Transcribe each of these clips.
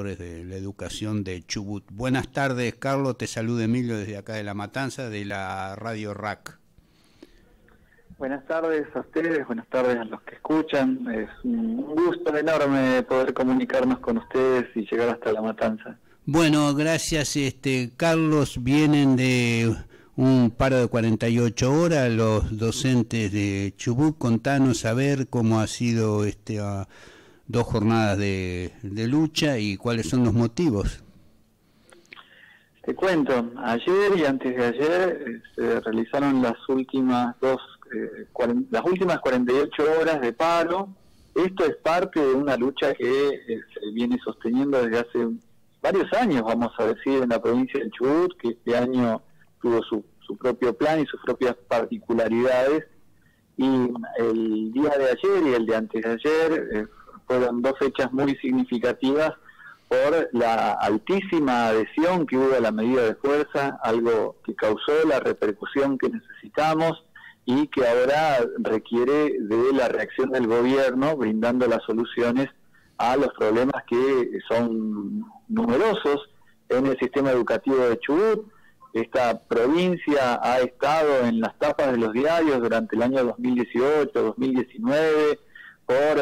de la educación de Chubut. Buenas tardes, Carlos, te saluda Emilio desde acá de La Matanza, de la Radio RAC. Buenas tardes a ustedes, buenas tardes a los que escuchan. Es un gusto enorme poder comunicarnos con ustedes y llegar hasta La Matanza. Bueno, gracias, Carlos. Vienen de un paro de 48 horas los docentes de Chubut. Contanos a ver cómo ha sido 2 jornadas de lucha y cuáles son los motivos. Te cuento, ayer y antes de ayer se realizaron las últimas 48 horas de paro. Esto es parte de una lucha que se viene sosteniendo desde hace varios años, vamos a decir, en la provincia de Chubut, que este año tuvo su propio plan y sus propias particularidades. Y el día de ayer y el de antes de ayer fueron 2 fechas muy significativas por la altísima adhesión que hubo a la medida de fuerza, algo que causó la repercusión que necesitamos y que ahora requiere de la reacción del gobierno, brindando las soluciones a los problemas que son numerosos en el sistema educativo de Chubut. Esta provincia ha estado en las tapas de los diarios durante el año 2018, 2019, por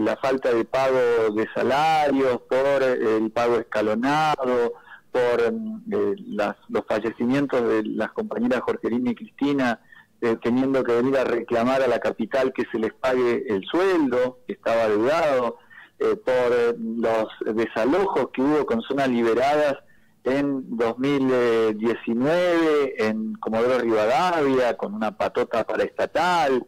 la falta de pago de salarios, por el pago escalonado, por los fallecimientos de las compañeras Jorgelina y Cristina, teniendo que venir a reclamar a la capital que se les pague el sueldo, que estaba adeudado, por los desalojos que hubo con zonas liberadas en 2019 en Comodoro Rivadavia, con una patota paraestatal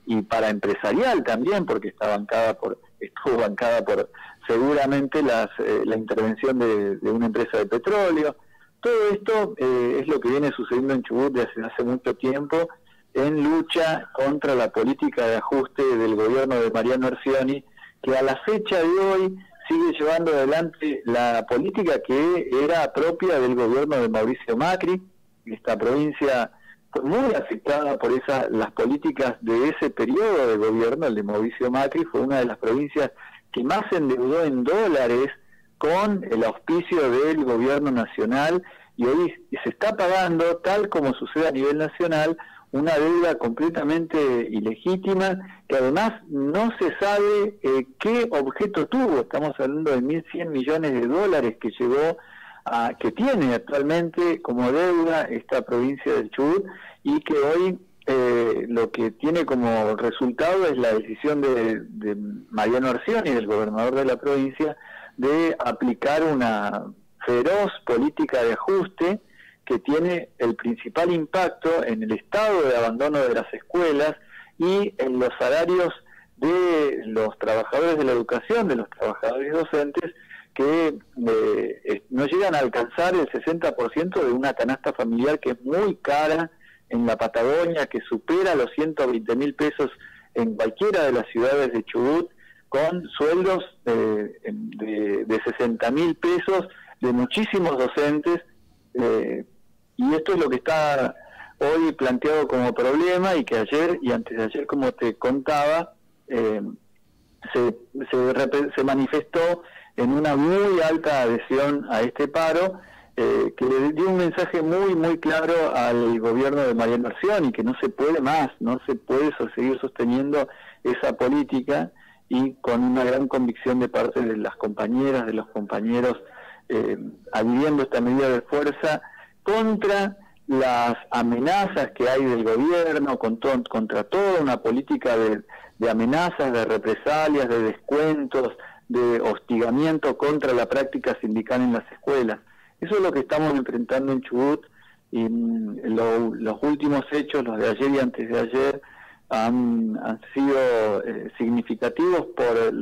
y para empresarial también, porque estuvo bancada por seguramente la intervención de una empresa de petróleo. Todo esto es lo que viene sucediendo en Chubut desde hace mucho tiempo, en lucha contra la política de ajuste del gobierno de Mariano Arcioni, que a la fecha de hoy sigue llevando adelante la política que era propia del gobierno de Mauricio Macri. Esta provincia fue muy afectada por las políticas de ese periodo de gobierno, el de Mauricio Macri. Fue una de las provincias que más se endeudó en dólares con el auspicio del gobierno nacional, y hoy se está pagando, tal como sucede a nivel nacional, una deuda completamente ilegítima, que además no se sabe qué objeto tuvo. Estamos hablando de 1.100 millones de dólares que tiene actualmente como deuda esta provincia del Chubut, y que hoy lo que tiene como resultado es la decisión de Mariano Arcioni, del gobernador de la provincia, de aplicar una feroz política de ajuste que tiene el principal impacto en el estado de abandono de las escuelas y en los salarios de los trabajadores de la educación, de los trabajadores docentes, que no llegan a alcanzar el 60% de una canasta familiar que es muy cara en la Patagonia, que supera los 120.000 pesos en cualquiera de las ciudades de Chubut, con sueldos de 60.000 pesos de muchísimos docentes, y esto es lo que está hoy planteado como problema, y que ayer y antes de ayer, como te contaba, se manifestó en una muy alta adhesión a este paro, que le dio un mensaje muy muy claro al gobierno de Mariano Arcioni, que no se puede más, no se puede seguir sosteniendo esa política, y con una gran convicción de parte de las compañeras, de los compañeros, adhiriendo esta medida de fuerza contra las amenazas que hay del gobierno, contra toda una política de amenazas, de represalias, de descuentos, de hostigamiento contra la práctica sindical en las escuelas. Eso es lo que estamos enfrentando en Chubut, y los últimos hechos, los de ayer y antes de ayer, han sido significativos por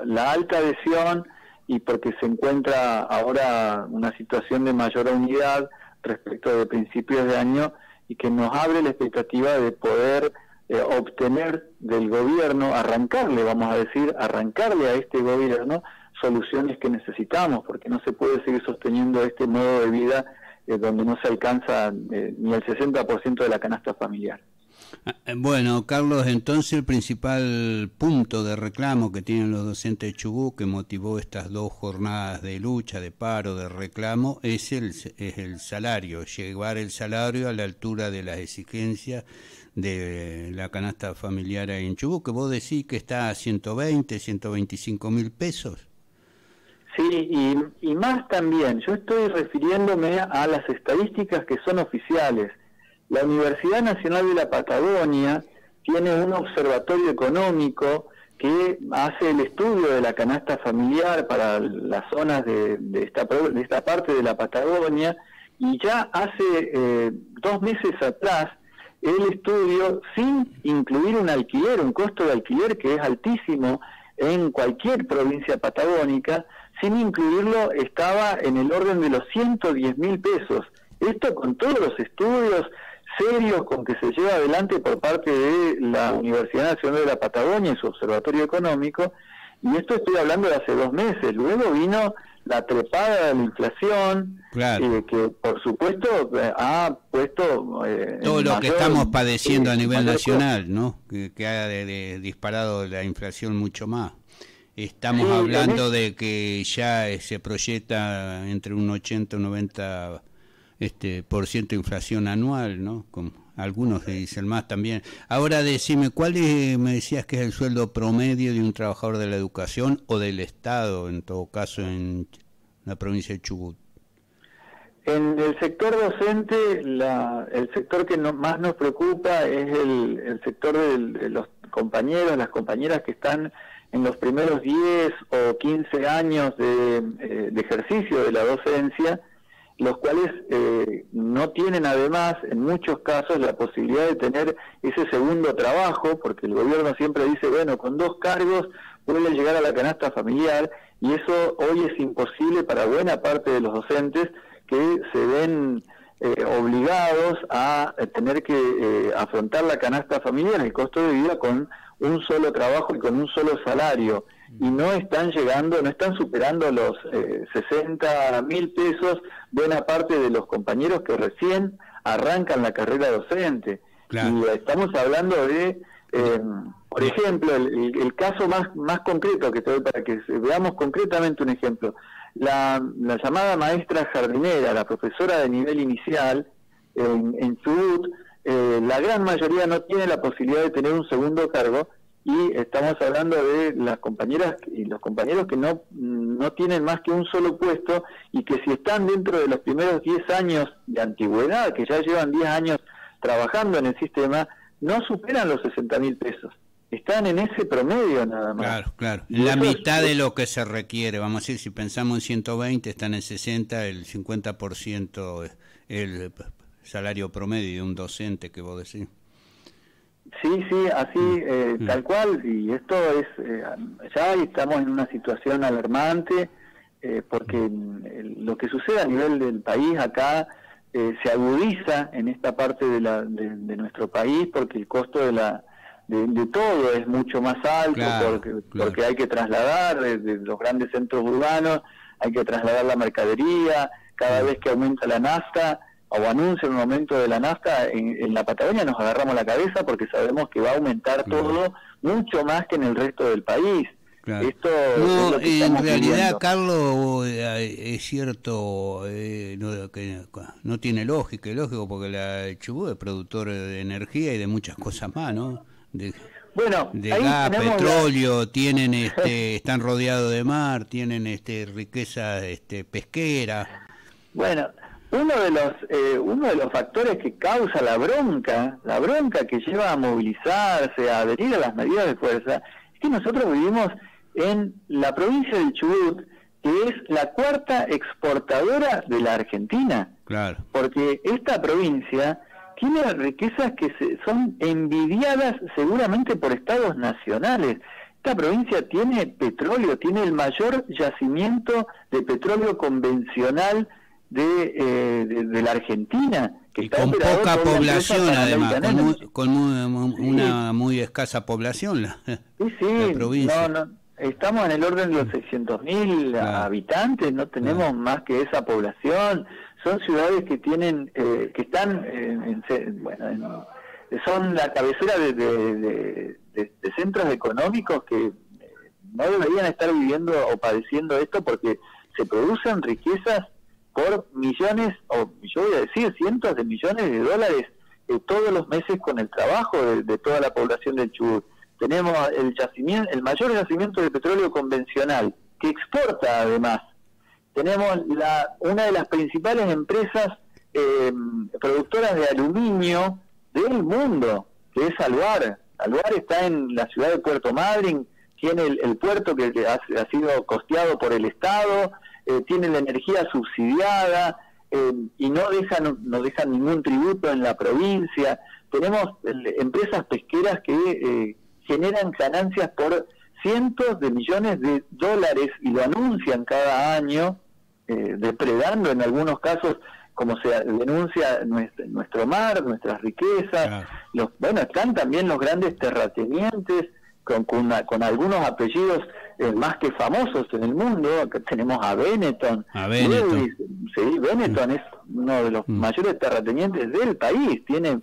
la alta adhesión, y porque se encuentra ahora una situación de mayor unidad respecto de principios de año, y que nos abre la expectativa de poder obtener del gobierno, arrancarle a este gobierno soluciones que necesitamos, porque no se puede seguir sosteniendo este modo de vida donde no se alcanza ni el 60% de la canasta familiar. Bueno, Carlos, entonces el principal punto de reclamo que tienen los docentes de Chubut, que motivó estas 2 jornadas de lucha, de paro, de reclamo, es el salario, llevar el salario a la altura de las exigencias de la canasta familiar ahí en Chubut, que vos decís que está a 120, 125.000 pesos. Sí, y más también, yo estoy refiriéndome a las estadísticas que son oficiales. La Universidad Nacional de la Patagonia tiene un observatorio económico que hace el estudio de la canasta familiar para las zonas de esta parte de la Patagonia, y ya hace 2 meses atrás el estudio, sin incluir un alquiler, un costo de alquiler que es altísimo en cualquier provincia patagónica, sin incluirlo estaba en el orden de los 110.000 pesos. Esto con todos los estudios serios con que se lleva adelante por parte de la Universidad Nacional de la Patagonia y su observatorio económico, y esto estoy hablando de hace 2 meses. Luego vino la trepada de la inflación, claro, que por supuesto ha puesto todo lo que estamos padeciendo a nivel nacional, ¿no? Que ha disparado la inflación mucho más. Estamos hablando de que ya se proyecta entre un 80 y un 90 por ciento de inflación anual, ¿no? Como algunos dicen más también. Ahora decime, ¿cuál me decías que es el sueldo promedio de un trabajador de la educación o del Estado, en todo caso, en la provincia de Chubut? En el sector docente, el sector que más nos preocupa es el sector de los compañeros, las compañeras que están en los primeros 10 o 15 años de ejercicio de la docencia, los cuales no tienen además en muchos casos la posibilidad de tener ese segundo trabajo, porque el gobierno siempre dice, bueno, con 2 cargos puede llegar a la canasta familiar, y eso hoy es imposible para buena parte de los docentes que se ven obligados a tener que afrontar la canasta familiar, el costo de vida, con un solo trabajo y con un solo salario, y no están llegando, no están superando los 60.000 pesos buena parte de los compañeros que recién arrancan la carrera docente. Claro. Y estamos hablando de, por ejemplo, el caso más concreto que te doy para que veamos concretamente un ejemplo. La llamada maestra jardinera, la profesora de nivel inicial en Chubut, la gran mayoría no tiene la posibilidad de tener un segundo cargo, y estamos hablando de las compañeras y los compañeros que no tienen más que un solo puesto, y que si están dentro de los primeros 10 años de antigüedad, que ya llevan 10 años trabajando en el sistema, no superan los 60.000 pesos. Están en ese promedio nada más. Claro, claro. La mitad de lo que se requiere, vamos a decir, si pensamos en 120, están en 60, el 50% el salario promedio de un docente que vos decís. Sí, así, tal cual, y esto es, ya estamos en una situación alarmante, porque lo que sucede a nivel del país acá se agudiza en esta parte de nuestro país, porque el costo de todo es mucho más alto, claro, porque hay que trasladar desde los grandes centros urbanos, hay que trasladar la mercadería, cada vez que aumenta la nafta, o anuncian un aumento de la nafta en la Patagonia, nos agarramos la cabeza porque sabemos que va a aumentar todo mucho más que en el resto del país. Claro. Esto no, es lo que en realidad, viviendo. Carlos, es cierto, que no tiene lógica, es lógico, porque la Chubut es productor de energía y de muchas cosas más, ¿no? De gas, petróleo, tienen están rodeados de mar, tienen riqueza pesquera. Bueno, uno de los factores que causa la bronca que lleva a movilizarse, a adherir a las medidas de fuerza, es que nosotros vivimos en la provincia del Chubut, que es la 4ª exportadora de la Argentina. Claro. Porque esta provincia tiene riquezas que son envidiadas seguramente por estados nacionales. Esta provincia tiene petróleo, tiene el mayor yacimiento de petróleo convencional de la Argentina, que y está con poca población, además, con una muy escasa población la provincia. No, estamos en el orden de los 600.000 habitantes, no tenemos más que esa población. Son ciudades que tienen que están son la cabecera de centros económicos que no deberían estar viviendo o padeciendo esto, porque se producen riquezas por millones, o yo voy a decir cientos de millones de dólares todos los meses con el trabajo de toda la población del Chubut. Tenemos el mayor yacimiento de petróleo convencional, que exporta además. Tenemos una de las principales empresas productoras de aluminio del mundo, que es Alvar. Alvar está en la ciudad de Puerto Madryn, tiene el puerto que ha sido costeado por el Estado, tiene la energía subsidiada y no dejan ningún tributo en la provincia. Tenemos empresas pesqueras que generan ganancias por cientos de millones de dólares y lo anuncian cada año, depredando en algunos casos, como se denuncia, nuestro mar, nuestras riquezas. Están también los grandes terratenientes con algunos apellidos más que famosos en el mundo. Acá tenemos a Benetton. Sí, Benetton es uno de los mayores terratenientes del país, tiene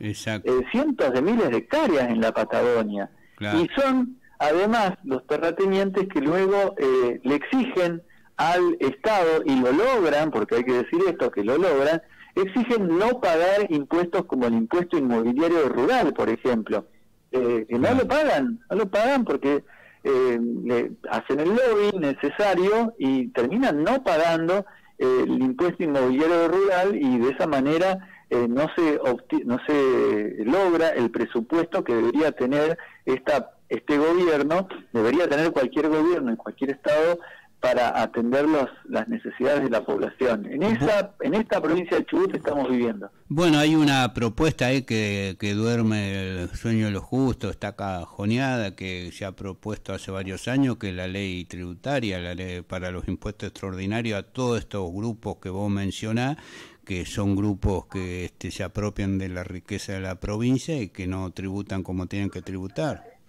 cientos de miles de hectáreas en la Patagonia. Y son además los terratenientes que luego le exigen al Estado, y lo logran, porque hay que decir esto, que lo logran, exigen no pagar impuestos como el impuesto inmobiliario rural, por ejemplo. No lo pagan porque le hacen el lobby necesario y terminan no pagando el impuesto inmobiliario rural, y de esa manera no se logra el presupuesto que debería tener este gobierno, debería tener cualquier gobierno en cualquier estado, para atender las necesidades de la población. En esta provincia de Chubut estamos viviendo. Bueno, hay una propuesta ahí que duerme el sueño de los justos, está cajoneada, que se ha propuesto hace varios años, que la ley tributaria, la ley para los impuestos extraordinarios a todos estos grupos que vos mencionás, que son grupos que se apropian de la riqueza de la provincia y que no tributan como tienen que tributar.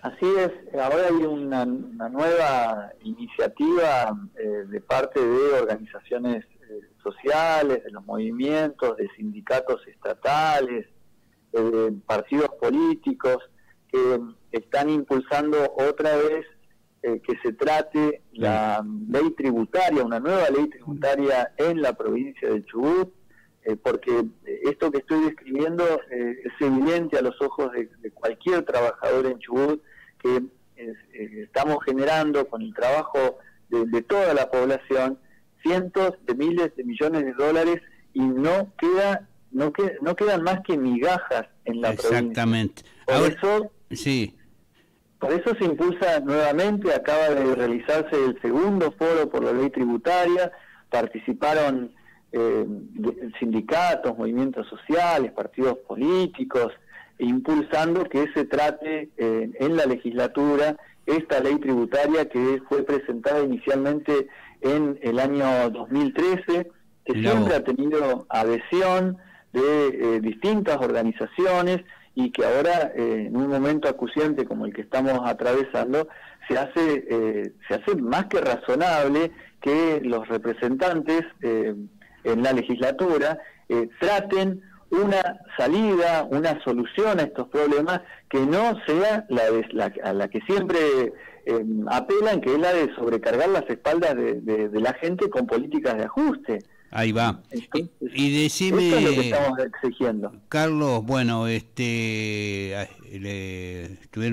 Así es, ahora hay una nueva iniciativa de parte de organizaciones sociales, de los movimientos, de sindicatos estatales, de partidos políticos, que están impulsando otra vez que se trate la ley tributaria, una nueva ley tributaria en la provincia de Chubut, porque esto que estoy describiendo es evidente a los ojos de cualquier trabajador en Chubut, que estamos generando con el trabajo de toda la población cientos de miles de millones de dólares, y no quedan más que migajas en la provincia. Exactamente. Por eso se impulsa nuevamente, acaba de realizarse el segundo foro por la ley tributaria, participaron sindicatos, movimientos sociales, partidos políticos, impulsando que se trate en la legislatura esta ley tributaria, que fue presentada inicialmente en el año 2013, que siempre ha tenido adhesión de distintas organizaciones, y que ahora en un momento acuciante como el que estamos atravesando se hace más que razonable que los representantes en la legislatura traten una salida, una solución a estos problemas que no sea a la que siempre apelan, que es la de sobrecargar las espaldas de la gente con políticas de ajuste. Ahí va. Entonces, y decime, esto es lo que estamos exigiendo. Carlos, bueno, estuvieron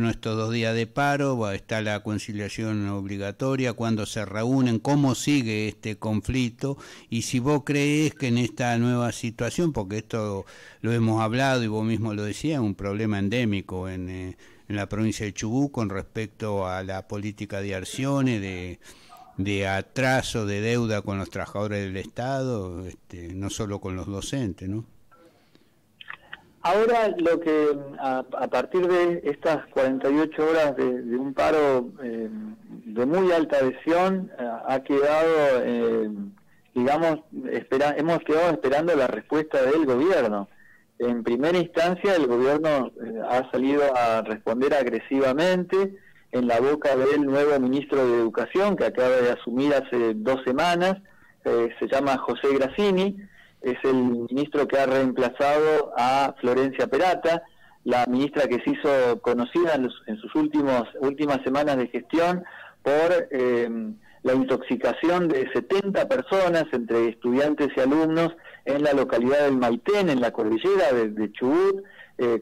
estos 2 días de paro, está la conciliación obligatoria, cuándo se reúnen, cómo sigue este conflicto, y si vos crees que en esta nueva situación, porque esto lo hemos hablado y vos mismo lo decías, un problema endémico en la provincia de Chubut con respecto a la política de acciones, de atraso, de deuda con los trabajadores del Estado, no solo con los docentes, ¿no? Ahora lo que a partir de estas 48 horas de un paro de muy alta adhesión ha quedado, hemos quedado esperando la respuesta del gobierno. En primera instancia el gobierno ha salido a responder agresivamente en la boca del nuevo ministro de Educación, que acaba de asumir hace 2 semanas, se llama José Grassini, es el ministro que ha reemplazado a Florencia Perata, la ministra que se hizo conocida en sus últimas semanas de gestión por la intoxicación de 70 personas, entre estudiantes y alumnos, en la localidad del Maitén, en la cordillera de Chubut,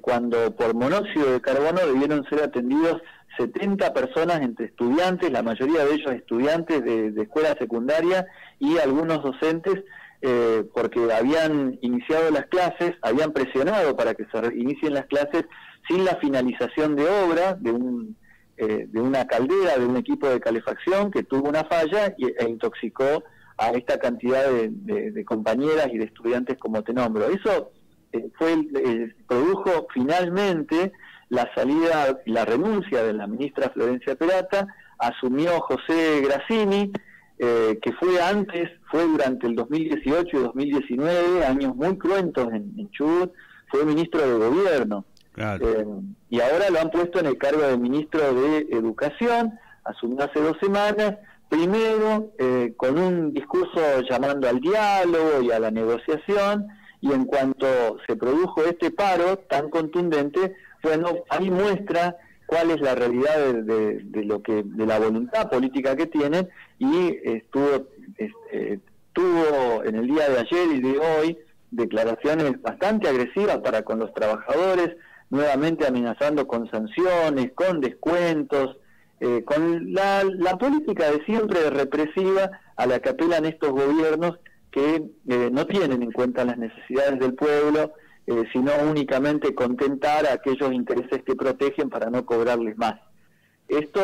cuando por monóxido de carbono debieron ser atendidos 70 personas entre estudiantes, la mayoría de ellos estudiantes de escuela secundaria y algunos docentes, porque habían iniciado las clases, habían presionado para que se inicien las clases sin la finalización de obra de una caldera, de un equipo de calefacción que tuvo una falla e intoxicó a esta cantidad de compañeras y de estudiantes como te nombro. Eso produjo finalmente la salida, la renuncia de la ministra Florencia Perata. Asumió José Grassini, que fue durante el 2018 y 2019, años muy cruentos en Chubut, fue ministro de gobierno. Claro. Y ahora lo han puesto en el cargo de ministro de Educación, asumió hace 2 semanas, primero con un discurso llamando al diálogo y a la negociación, y en cuanto se produjo este paro tan contundente, bueno, ahí muestra cuál es la realidad de la voluntad política que tienen, y tuvo en el día de ayer y de hoy declaraciones bastante agresivas para con los trabajadores, nuevamente amenazando con sanciones, con descuentos, con la política de siempre represiva a la que apelan estos gobiernos que no tienen en cuenta las necesidades del pueblo, sino únicamente contentar a aquellos intereses que protegen para no cobrarles más. Esto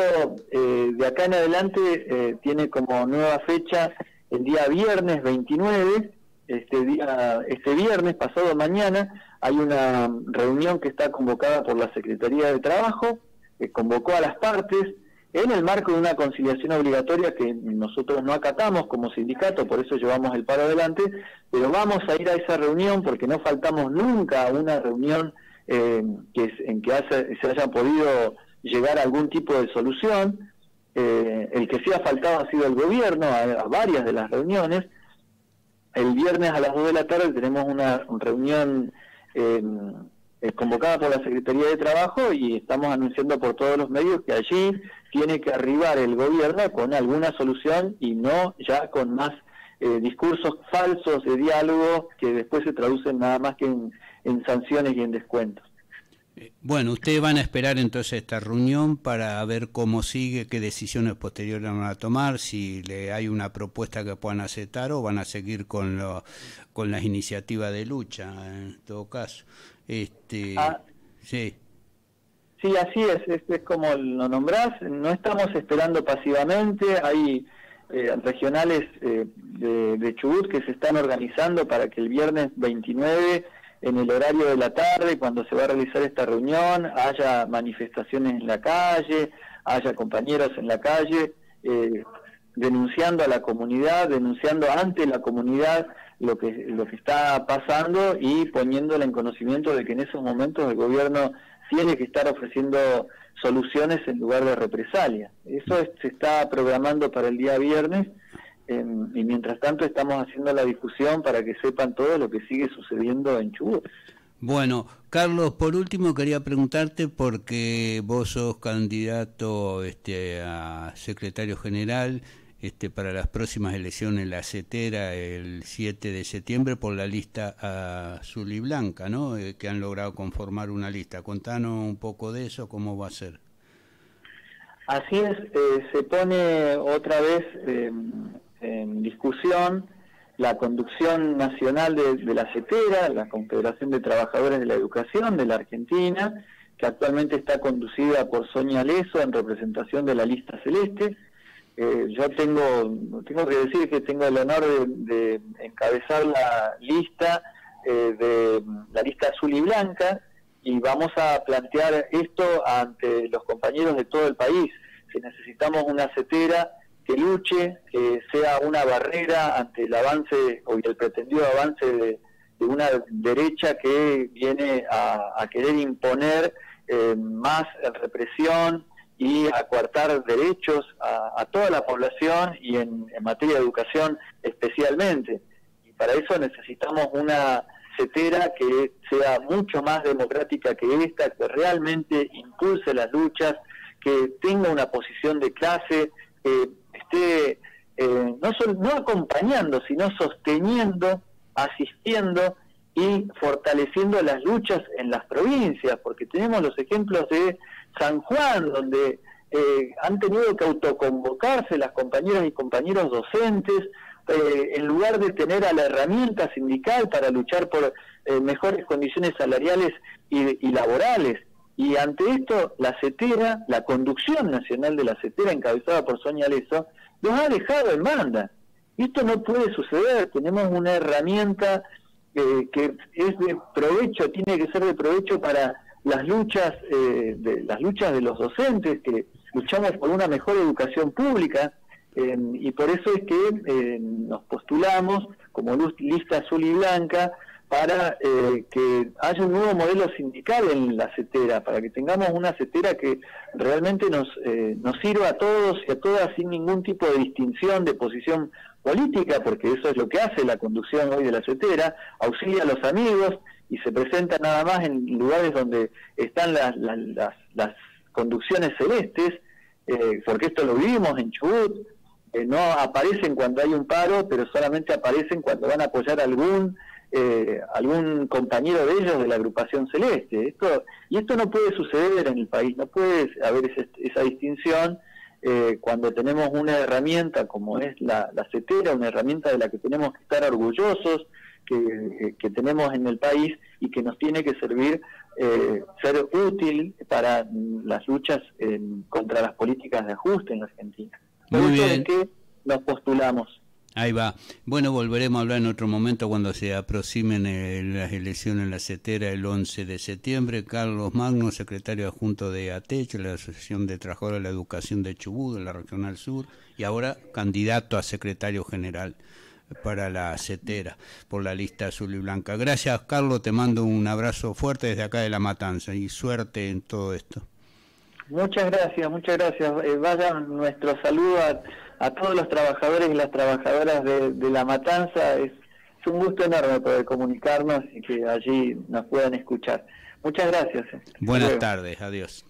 de acá en adelante tiene como nueva fecha el día viernes 29, este viernes, pasado mañana, hay una reunión que está convocada por la Secretaría de Trabajo, que convocó a las partes en el marco de una conciliación obligatoria que nosotros no acatamos como sindicato, por eso llevamos el paro adelante, pero vamos a ir a esa reunión porque no faltamos nunca a una reunión en que se haya podido llegar a algún tipo de solución. El que sí ha faltado ha sido el gobierno a varias de las reuniones. El viernes a las 2 de la tarde tenemos una reunión convocada por la Secretaría de Trabajo, y estamos anunciando por todos los medios que allí tiene que arribar el gobierno con alguna solución y no ya con más discursos falsos de diálogo que después se traducen nada más que en sanciones y en descuentos. Bueno, ustedes van a esperar entonces esta reunión para ver cómo sigue, qué decisiones posteriores van a tomar, si hay una propuesta que puedan aceptar o van a seguir con las iniciativas de lucha, en todo caso. Sí. Sí, así es como lo nombrás, no estamos esperando pasivamente, hay regionales de Chubut que se están organizando para que el viernes 29, en el horario de la tarde, cuando se va a realizar esta reunión, haya manifestaciones en la calle, haya compañeros en la calle, denunciando a la comunidad, denunciando ante la comunidad lo que está pasando y poniéndola en conocimiento de que en esos momentos el gobierno tiene que estar ofreciendo soluciones en lugar de represalias. Eso se está programando para el día viernes, y mientras tanto estamos haciendo la difusión para que sepan todo lo que sigue sucediendo en Chubut. Bueno, Carlos, por último quería preguntarte, porque vos sos candidato a secretario general para las próximas elecciones en la CETERA el 7 de septiembre por la lista azul y blanca, ¿no? Que han logrado conformar una lista. Contanos un poco de eso, ¿cómo va a ser? Así es, se pone otra vez en discusión la conducción nacional de la CETERA, la Confederación de Trabajadores de la Educación de la Argentina, que actualmente está conducida por Sonia Leso en representación de la lista celeste. Yo tengo que decir que tengo el honor de encabezar la lista azul y blanca, y vamos a plantear esto ante los compañeros de todo el país. Si necesitamos una CETERA que luche, que sea una barrera ante el avance o el pretendido avance de una derecha que viene a querer imponer más represión y a coartar derechos a toda la población, y en materia de educación especialmente. Y para eso necesitamos una CETERA que sea mucho más democrática que esta, que realmente impulse las luchas, que tenga una posición de clase, que esté no acompañando, sino sosteniendo, asistiendo y fortaleciendo las luchas en las provincias, porque tenemos los ejemplos de San Juan, donde han tenido que autoconvocarse las compañeras y compañeros docentes, en lugar de tener a la herramienta sindical para luchar por mejores condiciones salariales y laborales. Y ante esto, la CETERA, la conducción nacional de la CETERA, encabezada por Sonia Leso, los ha dejado en banda. Y esto no puede suceder. Tenemos una herramienta que es de provecho, tiene que ser de provecho para las luchas de los docentes, que luchamos por una mejor educación pública, y por eso es que nos postulamos como lista azul y blanca para que haya un nuevo modelo sindical en la CETERA, para que tengamos una CETERA que realmente nos sirva a todos y a todas sin ningún tipo de distinción de posición política, porque eso es lo que hace la conducción hoy de la CETERA, auxilia a los amigos y se presenta nada más en lugares donde están las conducciones celestes, porque esto lo vivimos en Chubut. No aparecen cuando hay un paro, pero solamente aparecen cuando van a apoyar a algún compañero de ellos de la agrupación celeste. Esto no puede suceder en el país, no puede haber esa distinción cuando tenemos una herramienta como es la CETERA, una herramienta de la que tenemos que estar orgullosos, que tenemos en el país y que nos tiene que servir, ser útil para las luchas contra las políticas de ajuste en la Argentina. Muy bien. Que nos postulamos. Ahí va. Bueno, volveremos a hablar en otro momento cuando se aproximen las elecciones en la CETERA el 11 de septiembre. Carlos Magno, secretario adjunto de ATECH, la Asociación de Trabajadores de la Educación de Chubut, de la Regional Sur, y ahora candidato a secretario general para la CETERA por la lista azul y blanca. Gracias, Carlos, te mando un abrazo fuerte desde acá de La Matanza y suerte en todo esto. Muchas gracias, muchas gracias. Vaya nuestro saludo a todos los trabajadores y las trabajadoras de La Matanza. Es un gusto enorme poder comunicarnos y que allí nos puedan escuchar. Muchas gracias. Buenas tardes, adiós.